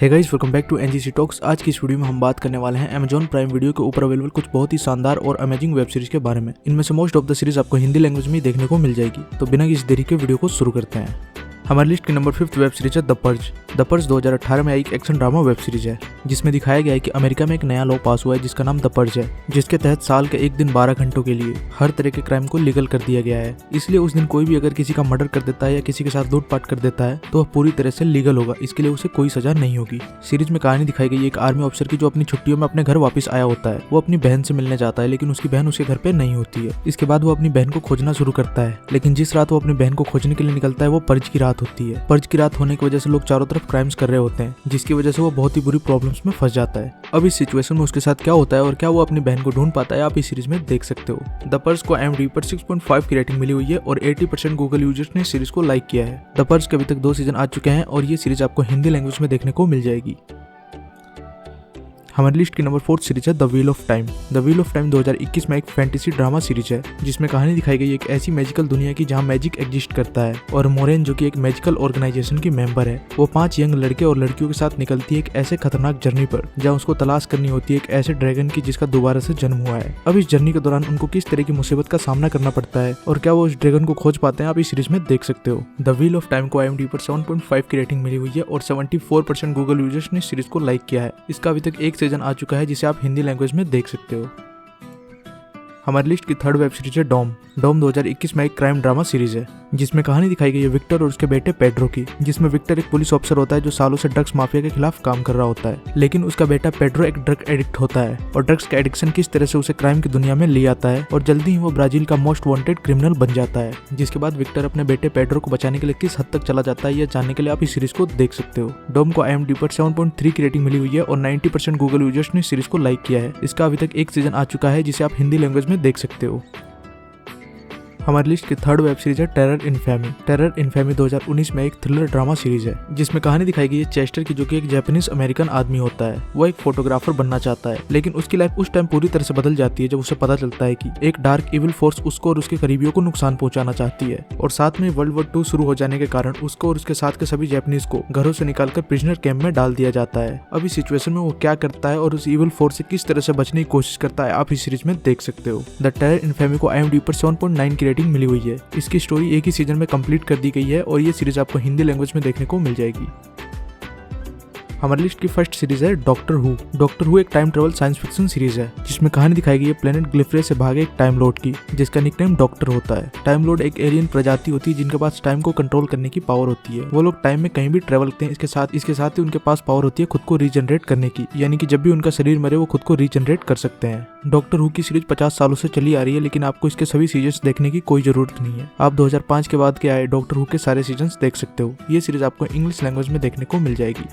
Hey guys, welcome back to NGC talks. आज की इस वीडियो में हम बात करने वाले हैं अमेजॉन प्राइम वीडियो के ऊपर अवेलेबल कुछ बहुत ही शानदार और अमेजिंग वेब सीरीज के बारे में। इनमें से मोस्ट ऑफ द सीरीज आपको हिंदी लैंग्वेज में देखने को मिल जाएगी। तो बिना किसी देरी के वीडियो को शुरू करते हैं। हमारी लिस्ट की नंबर 5 वेब सीरीज है द पर्ज। द पर्ज 2018 में आई एक एक्शन ड्रामा वेब सीरीज है जिसमें दिखाया गया है कि अमेरिका में एक नया लॉ पास हुआ है जिसका नाम द पर्ज है, जिसके तहत साल के एक दिन 12 घंटों के लिए हर तरह के क्राइम को लीगल कर दिया गया है। इसलिए उस दिन कोई भी अगर किसी का मर्डर कर देता है या किसी के साथ लूटपाट कर देता है तो वह पूरी तरह से लीगल होगा। इसके लिए उसे कोई सजा नहीं होगी। सीरीज में कहानी दिखाई गई एक आर्मी ऑफिसर की जो अपनी छुट्टियों में अपने घर वापस आया होता है। वो अपनी बहन से मिलने जाता है लेकिन उसकी बहन उसके घर पे नहीं होती है। इसके बाद वो अपनी बहन को खोजना शुरू करता है, लेकिन जिस रात वो अपनी बहन को खोजने के लिए निकलता है वो पर्ज की रात होती है। पर्ज की रात होने की वजह से लोग चारों तरफ क्राइम्स कर रहे होते हैं, जिसकी वजह से वो बहुत ही बुरी प्रॉब्लम्स में फंस जाता है। अब इस सिचुएशन में उसके साथ क्या होता है और क्या वो अपनी बहन को ढूंढ पाता है, आप इस सीरीज में देख सकते हो। द पर्ज को IMDb पर 6.5 की रेटिंग मिली हुई है और 80% गूगल यूजर्स ने सीरीज को लाइक किया है। द पर्ज के अभी तक 2 सीजन आ चुके हैं और ये सीरीज आपको हिंदी लैंग्वेज में देखने को मिल जाएगी। हमारी लिस्ट की नंबर 4 सीरीज है the wheel of time. The wheel of time 2021 में एक फैंटेसी ड्रामा सीरीज है जिसमें कहानी दिखाई गई एक ऐसी मैजिकल दुनिया की जहां मैजिक एग्जिस्ट करता है और मोरेन जो कि एक मैजिकल ऑर्गेनाइजेशन की मेंबर है, वो 5 यंग लड़के और लड़कियों के साथ निकलती है एक ऐसे खतरनाक जर्नी पर जहां उसको तलाश करनी होती है एक ऐसे ड्रैगन की जिसका दोबारा से जन्म हुआ है। अब इस जर्नी के दौरान उनको किस तरह की मुसीबत का सामना करना पड़ता है और क्या वो उस ड्रैगन को खोज पाते हैं, आप इस सीरीज में देख सकते हो। द व्हील ऑफ टाइम को IMDb पर 7.5 की रेटिंग मिली हुई है और 74% गूगल यूजर्स ने सीरीज को लाइक किया है। इसका अभी तक एक सीजन आ चुका है जिसे आप हिंदी लैंग्वेज में देख सकते हो। हमारी लिस्ट की 3rd वेब सीरीज है डॉम। डॉम 2021 में एक क्राइम ड्रामा सीरीज है जिसमें कहानी दिखाई गई है विक्टर और उसके बेटे पेड्रो की, जिसमें विक्टर एक पुलिस ऑफिसर होता है जो सालों से ड्रग्स माफिया के खिलाफ काम कर रहा होता है, लेकिन उसका बेटा पेड्रो एक ड्रग एडिक्ट होता है और ड्रग्स का एडिक्शन किस तरह से उसे क्राइम की दुनिया में ले आता है और जल्दी ही वो ब्राजील का मोस्ट वांटेड क्रिमिनल बन जाता है। जिसके बाद विक्टर अपने बेटे पेड्रो को बचाने के लिए किस हद तक चला जाता है, यह जानने के लिए आप इस सीरीज को देख सकते हो। डॉम को IMDb पर 7.3 की रेटिंग मिली हुई है और 90% गूगल यूजर्स ने सीरीज को लाइक किया है। इसका अभी तक एक सीजन आ चुका है जिसे आप हिंदी लैंग्वेज में देख सकते हो। हमारी लिस्ट की 3rd वेब सीरीज है टेरर इन्फेमी। टेरर इन्फेमी 2019 में एक थ्रिलर ड्रामा सीरीज है जिसमें कहानी दिखाई गई है चेस्टर की, जो कि एक जापानीज अमेरिकन आदमी होता है। वो एक फोटोग्राफर बनना चाहता है लेकिन उसकी लाइफ उस टाइम पूरी तरह से बदल जाती है जब उसे पता चलता है कि एक डार्क इविल फोर्स उसको और उसके करीबियों को नुकसान पहुंचाना चाहती है और साथ में वर्ल्ड वॉर 2 शुरू हो जाने के कारण उसको और उसके साथ के सभी जापानीज को घरों से निकालकर प्रिजनर कैंप में डाल दिया जाता है। अब इस सिचुएशन में वो क्या करता है और उस इविल फोर्स से किस तरह से बचने की कोशिश करता है, आप इस सीरीज में देख सकते हो। द टेरर इन्फेमी को IMDb पर 7.9 की रेटिंग मिली हुई है। इसकी स्टोरी एक ही सीजन में कंप्लीट कर दी गई है और ये सीरीज आपको हिंदी लैंग्वेज में देखने को मिल जाएगी। हमारी लिस्ट की 1st सीरीज है डॉक्टर हू। डॉक्टर हू एक time travel science fiction series है जिसमें कहानी दिखाई गई है प्लेनेट ग्लिफरे से भागे एक टाइम लॉर्ड की, जिसका निकनेम डॉक्टर होता है। टाइम लॉर्ड एक एलियन प्रजाति होती है जिनके पास टाइम को कंट्रोल करने की पावर होती है। वो लोग टाइम में कहीं भी ट्रेवल करते हैं। इसके साथ ही उनके पास पावर होती है खुद को रीजनरेट करने की, यानी कि जब भी उनका शरीर मरे वो खुद को रीजनरेट कर सकते हैं। डॉक्टर हू की सीरीज 50 सालों से चली आ रही है लेकिन आपको इसके सभी सीजन्स देखने की कोई जरूरत नहीं है। आप 2005 के बाद के आए डॉक्टर हू के सारे सीजन्स देख सकते हो। ये सीरीज आपको इंग्लिश लैंग्वेज में देखने को मिल जाएगी।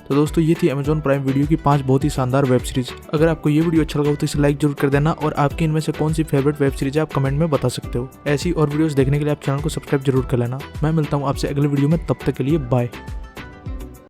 तो दोस्तों, ये थी अमेजॉन प्राइम वीडियो की 5 बहुत ही शानदार वेब सीरीज। अगर आपको ये वीडियो अच्छा लगा हो तो इसे लाइक जरूर कर देना और आपके इनमें से कौन सी फेवरेट वेब सीरीज है आप कमेंट में बता सकते हो। ऐसी और वीडियोस देखने के लिए आप चैनल को सब्सक्राइब जरूर कर लेना। मैं मिलता हूँ आपसे अगले वीडियो में, तब तक के लिए बाय।